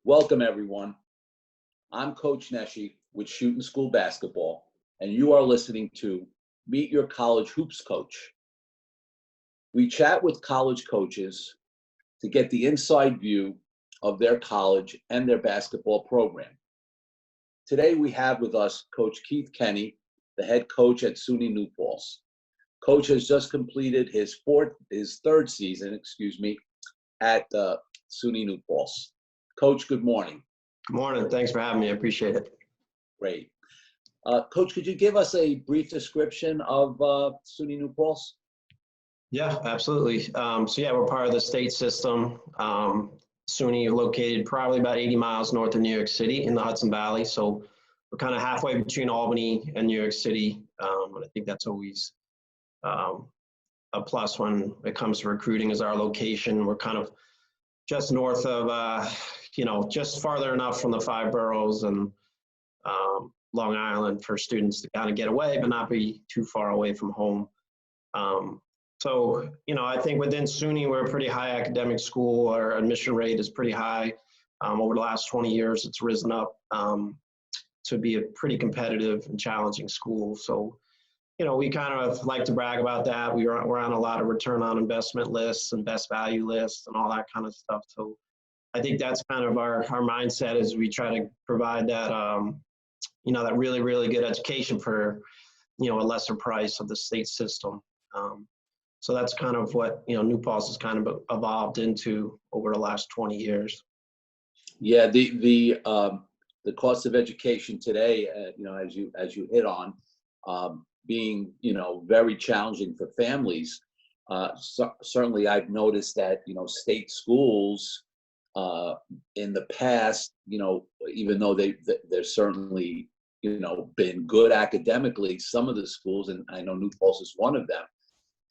Welcome, everyone. I'm Coach Nesci with Shooting School Basketball, and you are listening to Meet Your College Hoops Coach. We chat with college coaches to get the inside view of their college and their basketball program. Today, we have with us Coach Keith Kenny, the head coach at SUNY New Paltz. Coach has just completed his third season, at SUNY New Paltz. Coach, good morning. Good morning. Thanks for having me. I appreciate it. Great. Coach, could you give us a brief description of SUNY New Paltz? Yeah, absolutely. We're part of the state system. SUNY located probably about 80 miles north of New York City in the Hudson Valley. So we're kind of halfway between Albany and New York City. And I think that's always a plus when it comes to recruiting is our location. We're kind of just north of, just farther enough from the five boroughs and Long Island for students to kind of get away, but not be too far away from home. I think within SUNY, we're a pretty high academic school. Our admission rate is pretty high. Over the last 20 years, it's risen up to be a pretty competitive and challenging school. So, we kind of like to brag about that. We're on a lot of return on investment lists and best value lists and all that kind of stuff. So I think that's kind of our mindset as we try to provide that, that really, really good education for, a lesser price of the state system. So that's kind of what, New Paltz has kind of evolved into over the last 20 years. Yeah, the cost of education today, as you hit on, being, very challenging for families. Certainly I've noticed that, state schools in the past, even though they're certainly, been good academically, some of the schools, and I know New Paltz is one of them,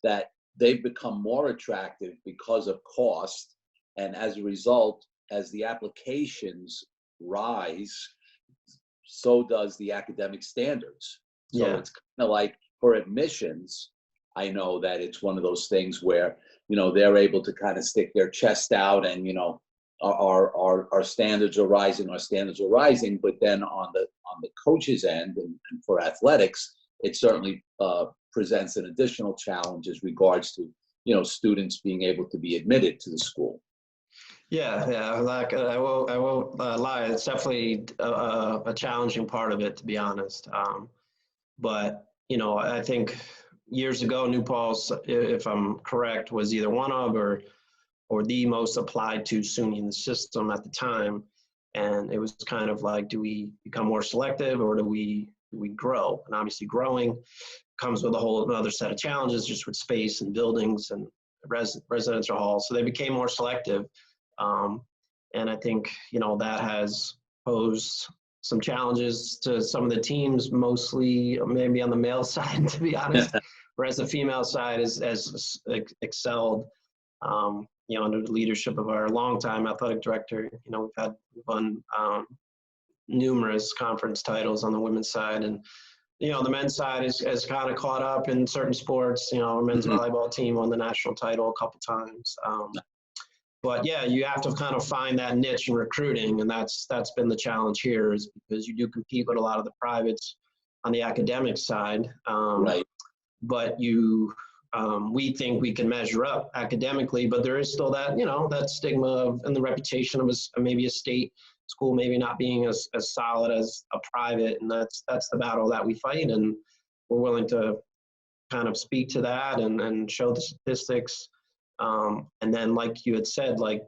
that they've become more attractive because of cost. And as a result, as the applications rise, so does the academic standards. So It's kind of like for admissions, I know that it's one of those things where, they're able to kind of stick their chest out and, our standards are rising, but then on the coach's end and for athletics, it certainly presents an additional challenge as regards to, students being able to be admitted to the school. Yeah. Like I won't lie. It's definitely a challenging part of it, to be honest. But I think years ago, New Paltz, if I'm correct, was either one of or the most applied to SUNY in the system at the time. And it was kind of like, do we become more selective or do we grow? And obviously growing comes with a whole other set of challenges just with space and buildings and residential halls. So they became more selective. And I think, that has posed some challenges to some of the teams, mostly maybe on the male side, to be honest, whereas the female side has excelled, under the leadership of our longtime athletic director. We've won numerous conference titles on the women's side, and the men's side has kind of caught up in certain sports. Our men's volleyball team won the national title a couple times. But yeah, you have to kind of find that niche in recruiting, and that's been the challenge here, is because you do compete with a lot of the privates on the academic side. Right. But we think we can measure up academically, but there is still that, that stigma and the reputation of maybe a state school maybe not being as solid as a private, and that's the battle that we fight, and we're willing to kind of speak to that and show the statistics. And then, like you had said, like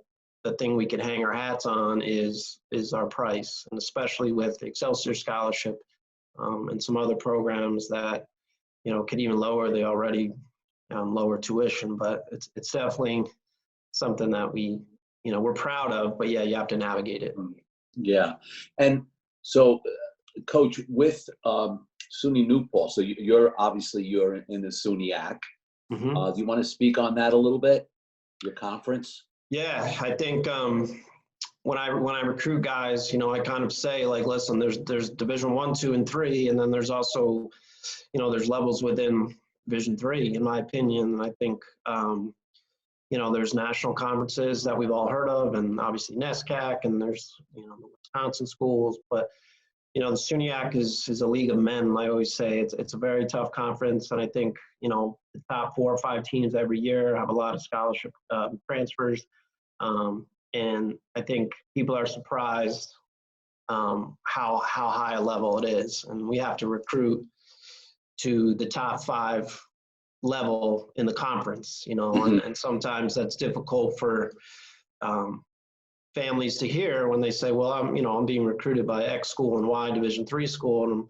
the thing we could hang our hats on is our price, and especially with the Excelsior Scholarship and some other programs that, could even lower the already lower tuition. But it's definitely something that we're proud of, but yeah, you have to navigate it. Yeah. And so, Coach, with SUNY New Paltz, so you're in the SUNYAC. Do you want to speak on that a little bit, your conference? Yeah, I think when I recruit guys, I kind of say, like, listen, there's Division 1, 2, and 3, and then there's also, there's levels within Division 3, in my opinion. And I think there's national conferences that we've all heard of, and obviously NESCAC, and there's, the Wisconsin schools, but, the SUNYAC is a league of men. I always say it's a very tough conference, and I think, the top 4 or 5 teams every year have a lot of scholarship transfers, and I think people are surprised how high a level it is, and we have to recruit to the top 5 level in the conference, and sometimes that's difficult for families to hear when they say, well, I'm being recruited by X school and Y Division III school, and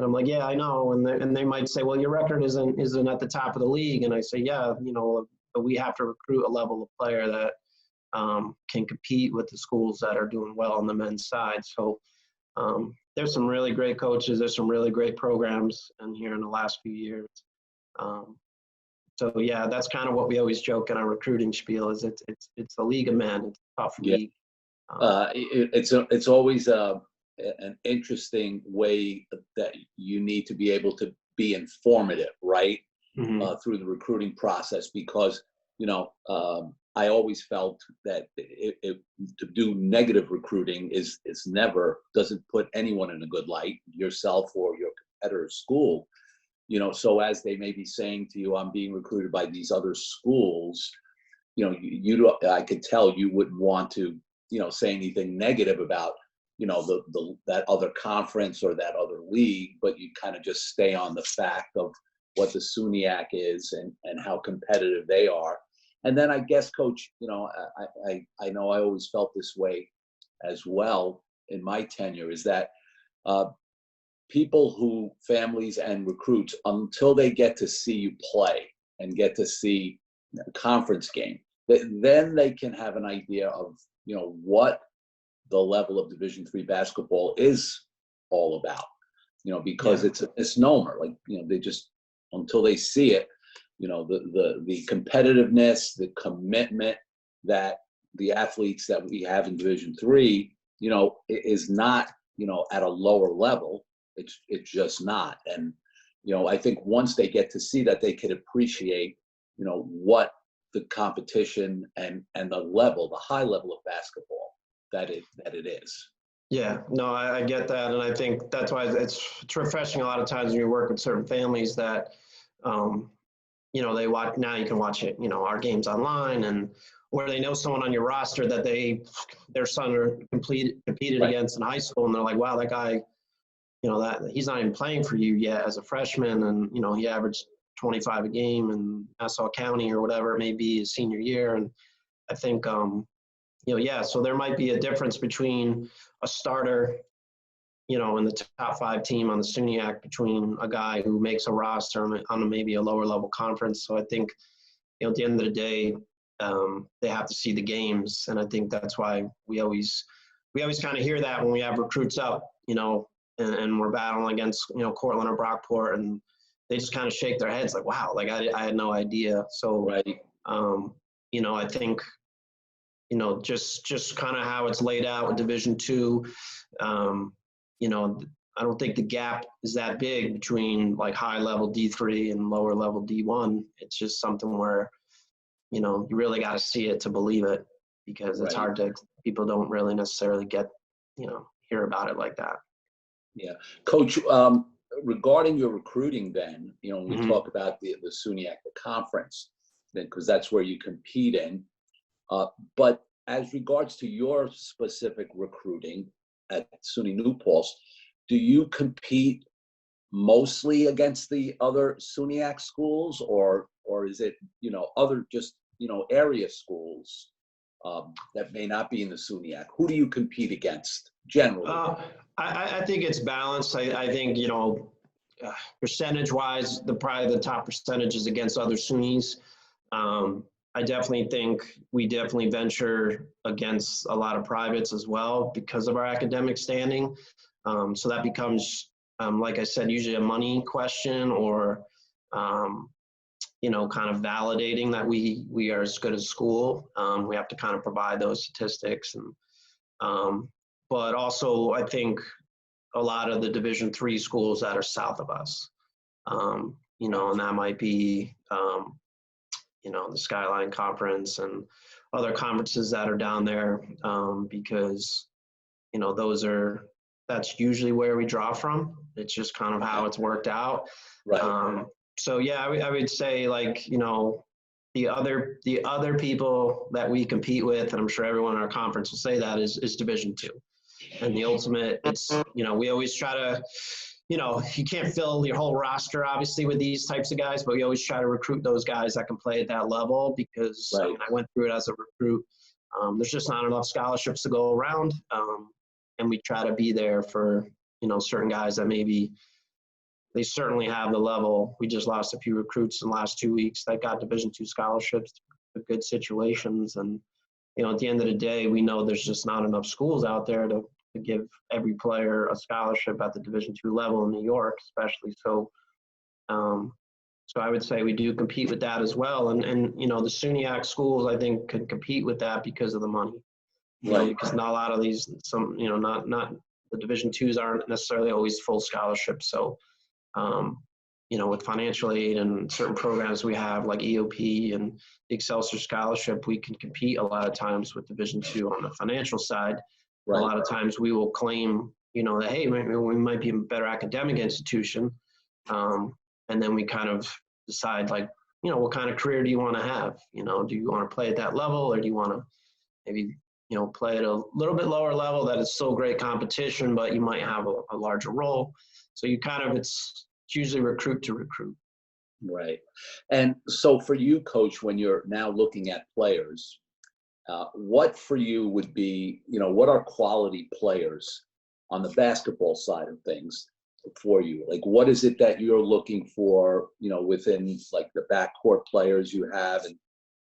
I'm like, yeah, I know, and they might say, well, your record isn't at the top of the league, and I say, yeah, but we have to recruit a level of player that can compete with the schools that are doing well on the men's side. So there's some really great coaches, there's some really great programs in here in the last few years. So yeah, that's kind of what we always joke in our recruiting spiel is it's a league of men. It's a tough league. It's always an interesting way that you need to be able to be informative, right? Through the recruiting process, because I always felt that to do negative recruiting doesn't put anyone in a good light, yourself or your competitor's school. So as they may be saying to you, I'm being recruited by these other schools, I could tell you wouldn't want to, say anything negative about, that other conference or that other league, but you kind of just stay on the fact of what the SUNYAC is and how competitive they are. And then I guess, Coach, I know I always felt this way as well in my tenure, is that families and recruits, until they get to see you play and get to see a conference game, then they can have an idea of, what the level of Division III basketball is all about, because it's a misnomer. Like, they just, until they see it, the competitiveness, the commitment that the athletes that we have in Division III, is not, at a lower level. It's just not. And, I think once they get to see that, they can appreciate, what the competition and the high level of basketball that it is. Yeah, no, I get that. And I think that's why it's refreshing a lot of times when you work with certain families that, they watch, now you can watch it, our games online, or they know someone on your roster that their son competed Right. against in high school, and they're like, wow, that guy, that he's not even playing for you yet as a freshman, and he averaged 25 a game in Nassau County or whatever it may be his senior year. And I think so there might be a difference between a starter in the top 5 team on the SUNYAC between a guy who makes a roster on maybe a lower level conference. So I think at the end of the day, they have to see the games, and I think that's why we always kind of hear that when we have recruits up, and we're battling against, Cortland or Brockport, and they just kind of shake their heads like, wow, like I had no idea. So, Right. I think, just kind of how it's laid out with Division II, I don't think the gap is that big between like high level D3 and lower level D1. It's just something where, you really got to see it to believe it, because it's hard to, people don't really necessarily get, hear about it like that. Yeah. Coach, regarding your recruiting then, when we talk about the SUNYAC, the conference, because that's where you compete in, but as regards to your specific recruiting at SUNY New Paltz, do you compete mostly against the other SUNYAC schools, or is it, other just, area schools that may not be in the SUNYAC? Who do you compete against generally? I think it's balanced. I think, percentage-wise, probably the top percentage is against other SUNYs. I definitely think we venture against a lot of privates as well because of our academic standing. So that becomes, like I said, usually a money question, or, kind of validating that we are as good as school. We have to kind of provide those statistics. And but also, I think a lot of the Division III schools that are south of us, and that might be, the Skyline Conference and other conferences that are down there, because, that's usually where we draw from. It's just kind of how it's worked out. Right. So yeah, I would say, like, the other people that we compete with, and I'm sure everyone in our conference will say that, is Division II. And the ultimate, it's, we always try to, you can't fill your whole roster, obviously, with these types of guys, but we always try to recruit those guys that can play at that level, because Right. I went through it as a recruit. There's just not enough scholarships to go around. And we try to be there for, certain guys that maybe they certainly have the level. We just lost a few recruits in the last 2 weeks that got Division II scholarships to good situations. And, at the end of the day, we know there's just not enough schools out there to give every player a scholarship at the Division II level in New York, especially. So, so I would say we do compete with that as well. And the SUNYAC schools, I think, can compete with that because of the money. Right. Because not a lot of these, not the Division IIs aren't necessarily always full scholarships. So, with financial aid and certain programs we have, like EOP and the Excelsior Scholarship, we can compete a lot of times with Division II on the financial side. Right. A lot of times we will claim, that, hey, maybe we might be a better academic institution. And then we kind of decide, like, what kind of career do you want to have? Do you want to play at that level, or do you want to maybe, play at a little bit lower level that is still great competition, but you might have a larger role. So you kind of, it's usually recruit to recruit. Right. And so for you, Coach, when you're now looking at players, what for you would be, what are quality players on the basketball side of things for you? Like, what is it that you're looking for, within, like, the backcourt players you have, and,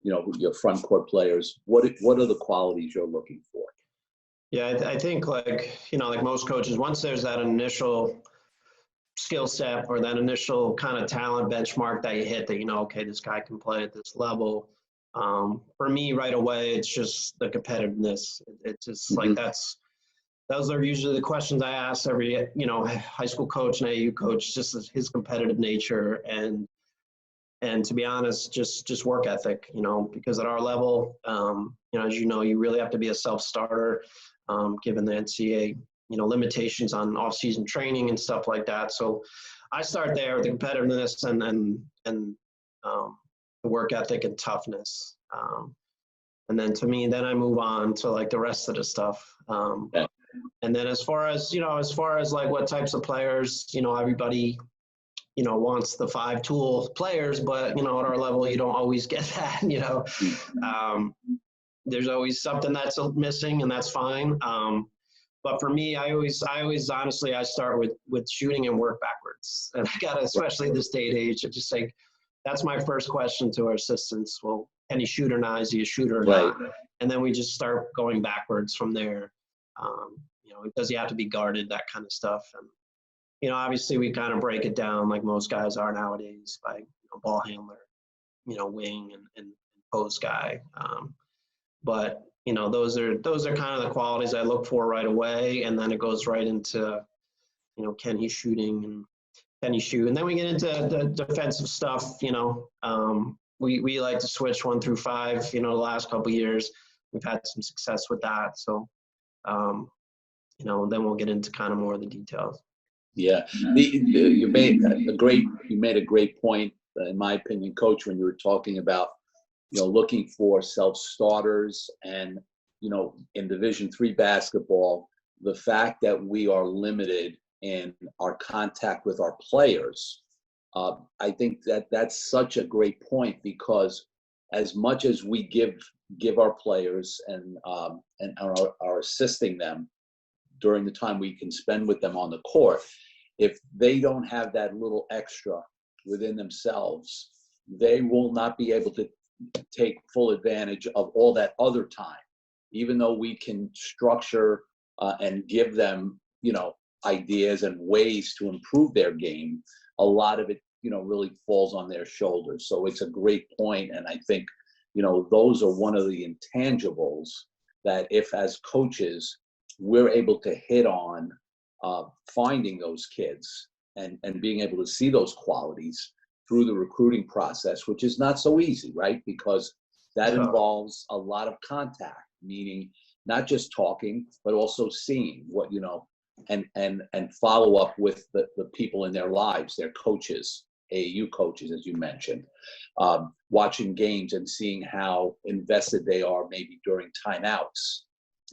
your front court players? What are the qualities you're looking for? Yeah, I think, like, like most coaches, once there's that initial skill set or that initial kind of talent benchmark that you hit, that, okay, this guy can play at this level. For me, right away, it's just the competitiveness. It's just like, those are usually the questions I ask every, high school coach and AU coach, just his competitive nature. And to be honest, just work ethic, because at our level, as you really have to be a self-starter, given the NCAA, limitations on off-season training and stuff like that. So I start there with the competitiveness and the work ethic and toughness. And then, to me, then I move on to, like, the rest of the stuff. And then as far as like what types of players, everybody, wants the 5-tool players, but, at our level, you don't always get that, there's always something that's missing, and that's fine. But for me, I always honestly, I start with shooting and work backwards. And I gotta, especially this day and age, I just say, that's my first question to our assistants. Well, can you shoot or not? Is he a shooter or not? And then we just start going backwards from there. Does he have to be guarded, that kind of stuff. And, obviously we kind of break it down like most guys are nowadays by, ball handler, wing and post guy. But, those are kind of the qualities I look for right away. And then it goes right into, can he shooting and can he shoot? And then we get into the defensive stuff. We like to switch 1 through 5, the last couple of years. We've had some success with that. So, then we'll get into kind of more of the details. Yeah, you made a great point, in my opinion, Coach, when you were talking about, looking for self-starters. And, in Division III basketball, the fact that we are limited in our contact with our players, I think that's such a great point, because as much as we give our players and are assisting them during the time we can spend with them on the court, if they don't have that little extra within themselves, they will not be able to take full advantage of all that other time. Even though we can structure and give them, ideas and ways to improve their game, a lot of it, really falls on their shoulders. So it's a great point. And I think, those are one of the intangibles that, if as coaches, we're able to hit on finding those kids and being able to see those qualities, through the recruiting process, which is not so easy, right? Because that So, involves a lot of contact, meaning not just talking, but also seeing what, and follow up with the people in their lives, their coaches, AAU coaches, as you mentioned, watching games and seeing how invested they are maybe during timeouts.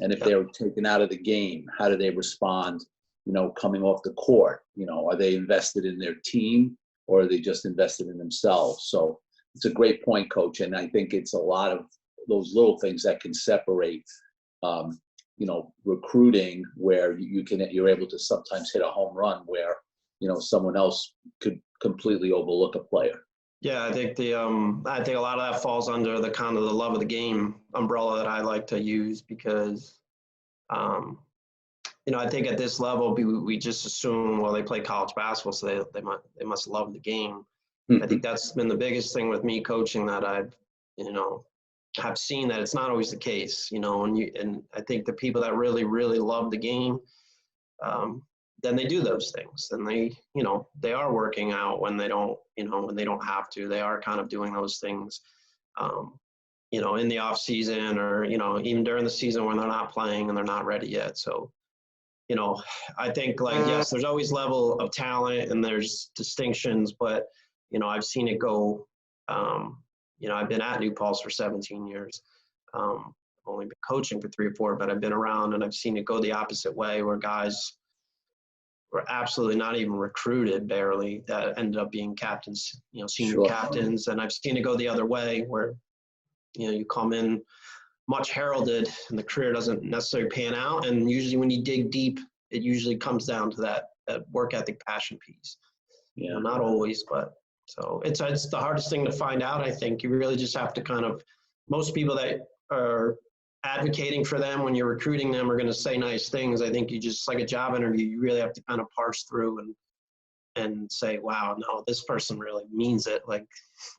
And if yeah. they're taken out of the game, how do they respond, coming off the court? Are they invested in their team, or are they just invested in themselves? So it's a great point, Coach. And I think it's a lot of those little things that can separate, recruiting, where you're able to sometimes hit a home run where, someone else could completely overlook a player. Yeah, I think I think a lot of that falls under the kind of the love of the game umbrella that I like to use, because I think at this level we just assume, well, they play college basketball, so they must love the game. I think that's been the biggest thing with me coaching, that I've have seen that it's not always the case, and I think the people that really love the game, then they do those things. Then they are working out when they don't, when they don't have to. They are kind of doing those things, in the off season, or, even during the season when they're not playing and they're not ready yet. So, I think, like, yes, there's always level of talent and there's distinctions, but, I've seen it go, I've been at New Paltz for 17 years. I've only been coaching for 3 or 4, but I've been around and I've seen it go the opposite way, where guys were absolutely not even recruited, barely, that ended up being captains, senior Sure. captains. And I've seen it go the other way, where, you come in much heralded and the career doesn't necessarily pan out. And usually when you dig deep, it usually comes down to that work ethic, passion piece. Yeah. Not always, but so it's the hardest thing to find out. I think you really just have to most people that are advocating for them when you're recruiting them are going to say nice things. I think you just, like a job interview, you really have to kind of parse through and say, wow, no, this person really means it. Like,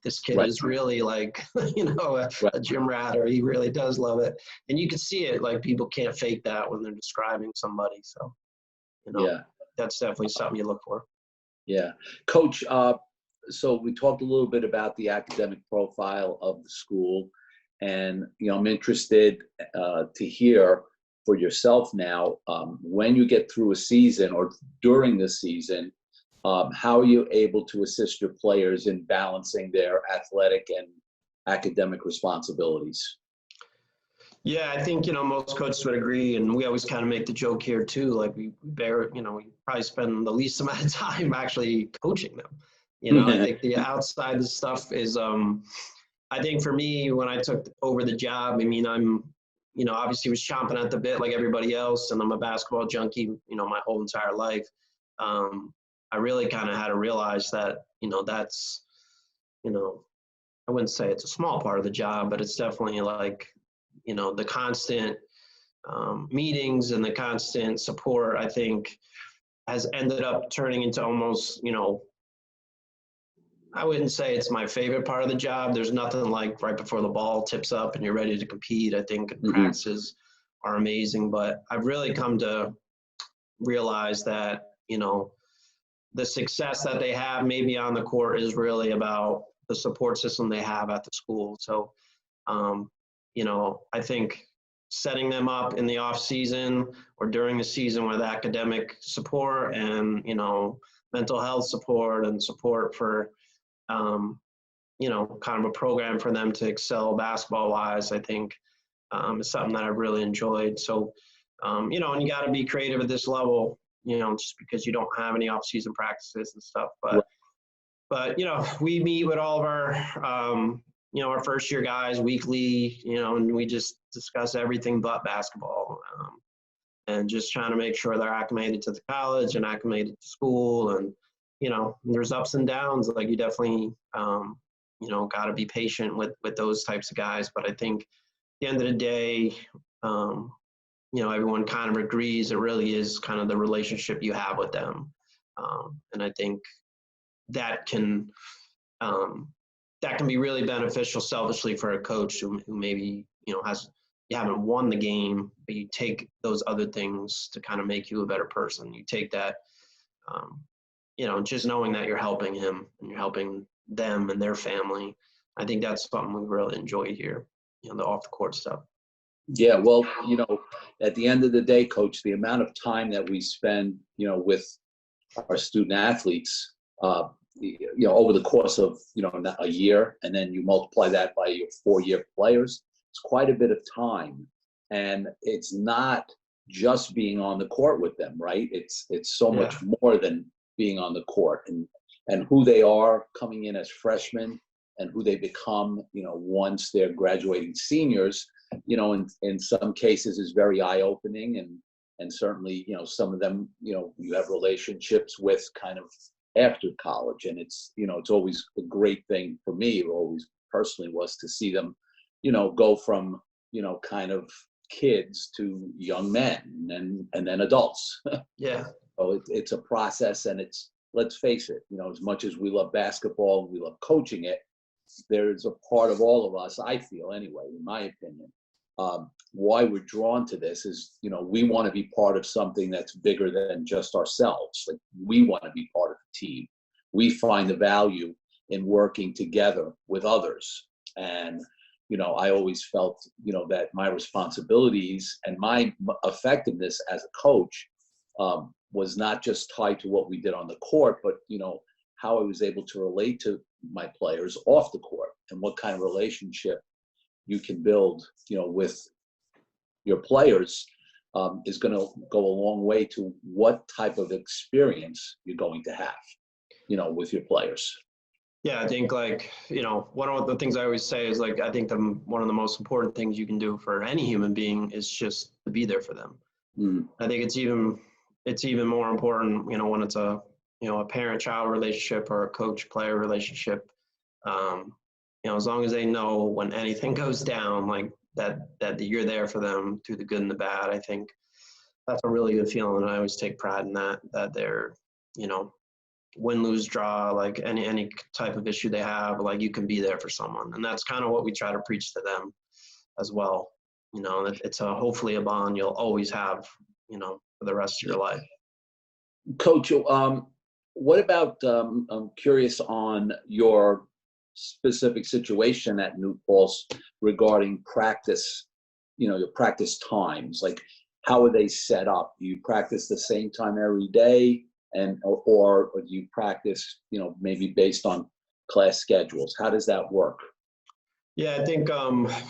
this kid Right. is really like, a gym rat, or he really does love it. And you can see it, like, people can't fake that when they're describing somebody. So, Yeah. that's definitely something you look for. Yeah. Coach, so we talked a little bit about the academic profile of the school, and, I'm interested to hear for yourself now, when you get through a season or during the season, how are you able to assist your players in balancing their athletic and academic responsibilities? Yeah, I think, most coaches would agree, and we always kind of make the joke here too, like we probably spend the least amount of time actually coaching them. I think the outside stuff is, I think for me, when I took over the job, I mean, I'm, obviously was chomping at the bit like everybody else, and I'm a basketball junkie, my whole entire life. I really kind of had to realize that, that's, I wouldn't say it's a small part of the job, but it's definitely like, the constant meetings and the constant support, I think, has ended up turning into almost, I wouldn't say it's my favorite part of the job. There's nothing like right before the ball tips up and you're ready to compete. I think practices are amazing, but I've really come to realize that, the success that they have maybe on the court is really about the support system they have at the school. So, I think setting them up in the off season or during the season with academic support and, mental health support and support for, kind of a program for them to excel basketball wise, I think is something that I've really enjoyed. So, and you got to be creative at this level, just because you don't have any off season practices and stuff. But, we meet with all of our, our first year guys weekly, and we just discuss everything but basketball, and just trying to make sure they're acclimated to the college and acclimated to school. And, there's ups and downs. Like, you definitely, got to be patient with those types of guys. But I think at the end of the day, everyone kind of agrees it really is kind of the relationship you have with them. And I think that can be really beneficial selfishly for a coach who maybe, you haven't won the game, but you take those other things to kind of make you a better person. You take that, just knowing that you're helping him and you're helping them and their family. I think that's something we really enjoy here, the off the court stuff. Yeah, well, at the end of the day, coach, the amount of time that we spend, with our student athletes, over the course of, a year, and then you multiply that by your 4-year players, it's quite a bit of time. And it's not just being on the court with them, right? It's so much more than being on the court, and who they are coming in as freshmen and who they become, once they're graduating seniors, in some cases is very eye-opening, and certainly, some of them, you have relationships with kind of after college, and it's always a great thing for me, or always personally was, to see them, go from, kind of kids to young men and then adults. Yeah. So it's a process, and let's face it, as much as we love basketball and we love coaching it, there's a part of all of us, I feel anyway, in my opinion, why we're drawn to this is, we want to be part of something that's bigger than just ourselves. Like, we want to be part of the team. We find the value in working together with others. And, I always felt, that my responsibilities and my effectiveness as a coach was not just tied to what we did on the court, but, how I was able to relate to my players off the court, and what kind of relationship you can build, with your players, is going to go a long way to what type of experience you're going to have, with your players. Yeah, I think one of the things I always say is I think one of the most important things you can do for any human being is just to be there for them. Mm. I think it's even more important, when it's a parent-child relationship or a coach-player relationship. As long as they know when anything goes down, that you're there for them through the good and the bad, I think that's a really good feeling. And I always take pride in that they're, win, lose, draw, any type of issue they have, you can be there for someone. And that's kind of what we try to preach to them as well. It's hopefully a bond you'll always have, for the rest of your life. Coach, what about, I'm curious on your specific situation at New Paltz regarding practice, your practice times. How are they set up? Do you practice the same time every day, or do you practice, maybe based on class schedules? How does that work? Yeah, I think,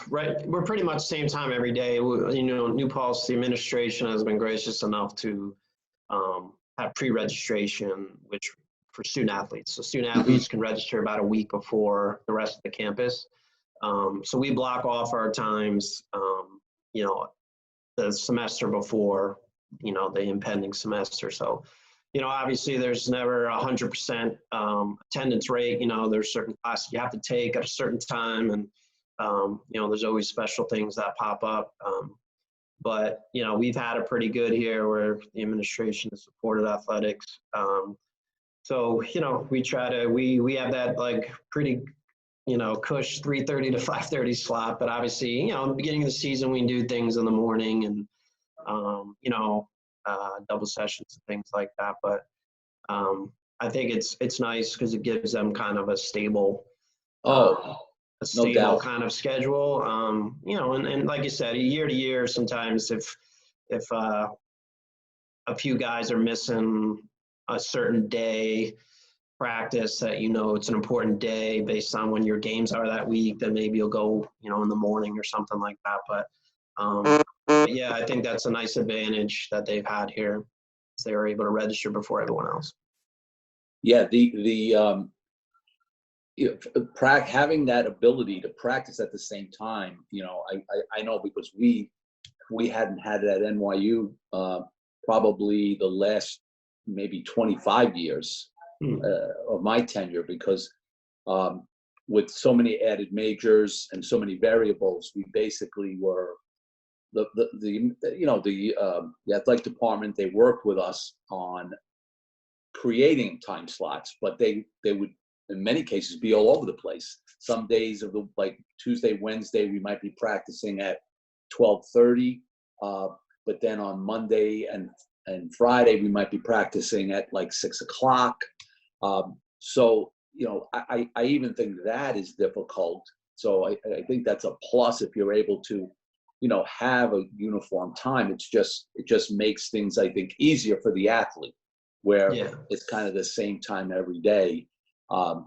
we're pretty much same time every day. New Paltz, the administration has been gracious enough to have pre-registration, which for student athletes. So student athletes can register about a week before the rest of the campus. So we block off our times, the semester before, the impending semester. So, obviously there's never 100% attendance rate. There's certain classes you have to take at a certain time, and, there's always special things that pop up. But, we've had it pretty good here where the administration has supported athletics. So, we try to, we have that pretty, cush 3:30 to 5:30 slot, but obviously, in the beginning of the season, we do things in the morning and, double sessions and things like that. But I think it's nice because it gives them kind of a stable, no doubt, kind of schedule. And like you said, year to year, sometimes if a few guys are missing a certain day practice that it's an important day based on when your games are that week, then maybe you'll go in the morning or something like that. But yeah, I think that's a nice advantage that they've had here, is they were able to register before everyone else. Yeah, having that ability to practice at the same time, I know, because we hadn't had it at NYU probably the last maybe 25 years of my tenure, because with so many added majors and so many variables, we basically were the athletic department. They worked with us on creating time slots, but they would in many cases be all over the place. Some days of Tuesday, Wednesday, we might be practicing at 12:30, but then on Monday and Friday we might be practicing at 6 o'clock. So I even think that is difficult. So I think that's a plus if you're able to, have a uniform time. It just makes things, I think, easier for the athlete, where Yeah. it's kind of the same time every day.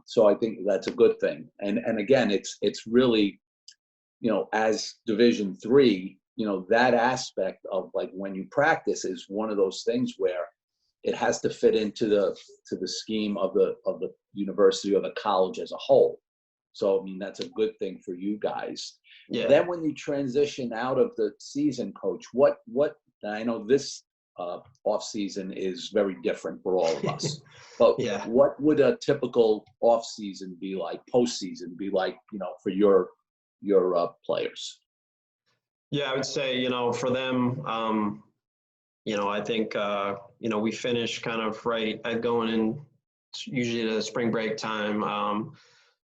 So I think that's a good thing. And again, it's really, as Division III, that aspect of like when you practice is one of those things where it has to fit into the scheme of the university or the college as a whole. So I mean that's a good thing for you guys. Yeah. Then when you transition out of the season, coach, what I know this off season is very different for all of us, but Yeah. what would a typical off season be like, postseason be like, for your players? Yeah, I would say, for them, I think, we finish kind of right at going in usually to the spring break time.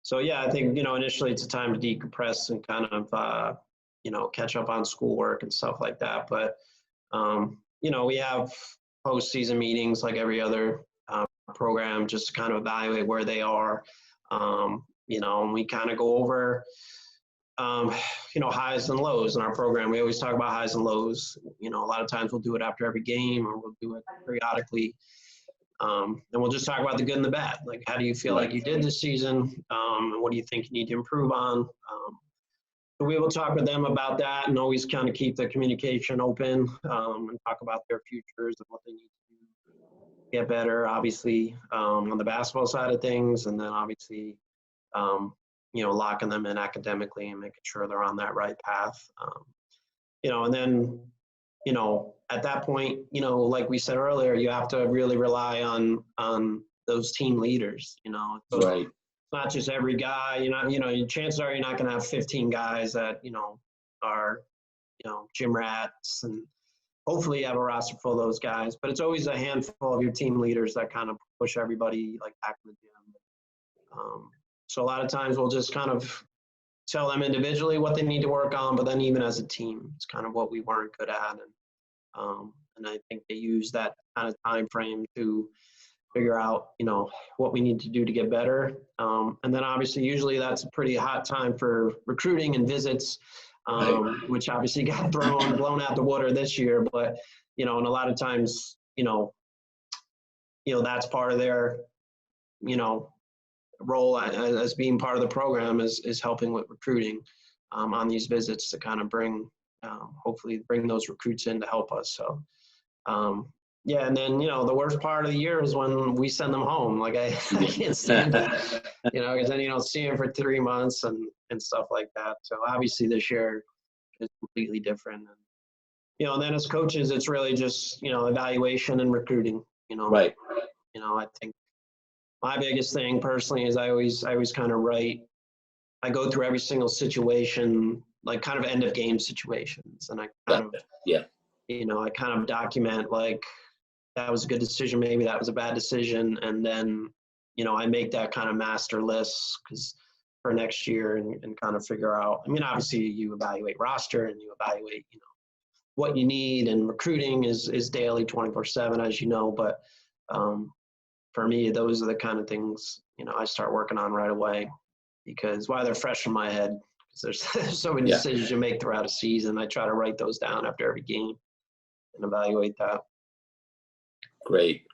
So yeah, I think, initially it's a time to decompress and kind of, catch up on schoolwork and stuff like that. But, we have postseason meetings like every other program just to kind of evaluate where they are, and we kind of go over, highs and lows in our program. We always talk about highs and lows. A lot of times we'll do it after every game, or we'll do it periodically. And we'll just talk about the good and the bad. Like, how do you feel like you did this season? And what do you think you need to improve on? So we will talk with them about that and always kind of keep the communication open, and talk about their futures and what they need to do to get better, obviously, on the basketball side of things. And then obviously, locking them in academically and making sure they're on that right path. And then, at that point, like we said earlier, you have to really rely on those team leaders, So Right. it's not just every guy, chances are you're not going to have 15 guys that, are, gym rats, and hopefully you have a roster full of those guys, but it's always a handful of your team leaders that kind of push everybody like back in the gym. So a lot of times we'll just kind of tell them individually what they need to work on, but then even as a team, it's kind of what we weren't good at. And I think they use that kind of time frame to figure out, what we need to do to get better. And then obviously, usually that's a pretty hot time for recruiting and visits, which obviously got blown out the water this year. But, and a lot of times, that's part of their, role as being part of the program is helping with recruiting on these visits to kind of hopefully bring those recruits in to help us. So, yeah. And then, the worst part of the year is when we send them home. Like I can't stand it, because then you don't see them for 3 months and stuff like that. So obviously this year is completely different. And, and then as coaches, it's really just, evaluation and recruiting, Right. I think my biggest thing personally is I always kind of I go through every single situation, like kind of end of game situations. And I kind of, I kind of document like, that was a good decision. Maybe that was a bad decision. And then, I make that kind of master list for next year and kind of figure out, I mean, obviously you evaluate roster and you evaluate, what you need, and recruiting is daily 24/7, as you know, but, for me, those are the kind of things, I start working on right away, because while they're fresh in my head, because there's so many decisions you make throughout a season, I try to write those down after every game and evaluate that. Great.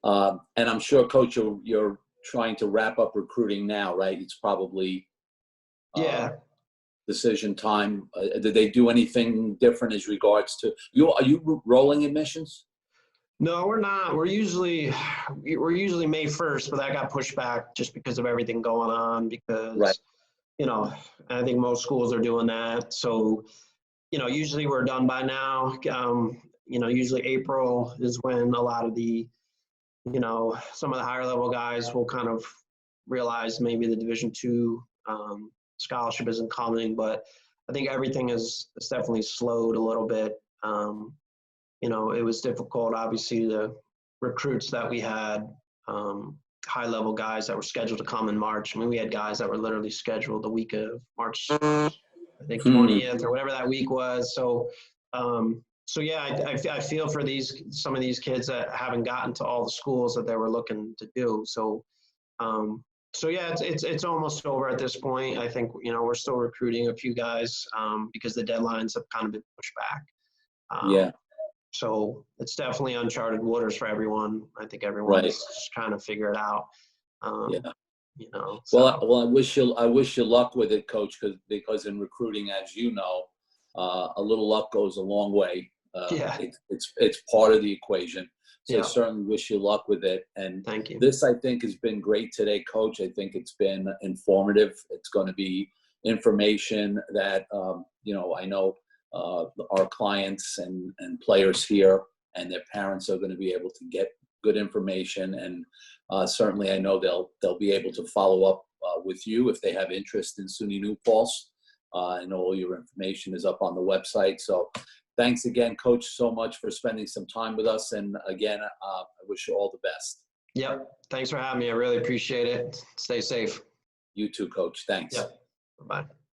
And I'm sure, Coach, you're trying to wrap up recruiting now, right? It's probably decision time. Did they do anything different as regards to you? Are you rolling admissions? No, we're not. We're usually May 1st, but that got pushed back just because of everything going on. Because I think most schools are doing that. So, usually we're done by now. Usually April is when a lot of the, some of the higher level guys will kind of realize maybe the Division II scholarship isn't coming. But I think everything is definitely slowed a little bit. It was difficult, obviously, the recruits that we had, high-level guys that were scheduled to come in March. I mean, we had guys that were literally scheduled the week of March, I think 20th or whatever that week was. So, I feel for some of these kids that haven't gotten to all the schools that they were looking to do. So, So yeah, it's almost over at this point. I think, we're still recruiting a few guys because the deadlines have kind of been pushed back. Yeah. So it's definitely uncharted waters for everyone. I think everyone's Right. just trying to figure it out. Yeah. So. Well, I wish you luck with it, Coach, because in recruiting, as you know, a little luck goes a long way. Yeah. It's part of the equation. So I Yeah. certainly wish you luck with it. And Thank you. this, I think, has been great today, Coach. I think it's been informative. It's going to be information that I know our clients and players here and their parents are going to be able to get good information. And certainly, I know they'll be able to follow up with you if they have interest in SUNY New Paltz. And all your information is up on the website. So thanks again, Coach, so much for spending some time with us. And again, I wish you all the best. Yep. Thanks for having me. I really appreciate it. Stay safe. You too, Coach. Thanks. Yep. Bye.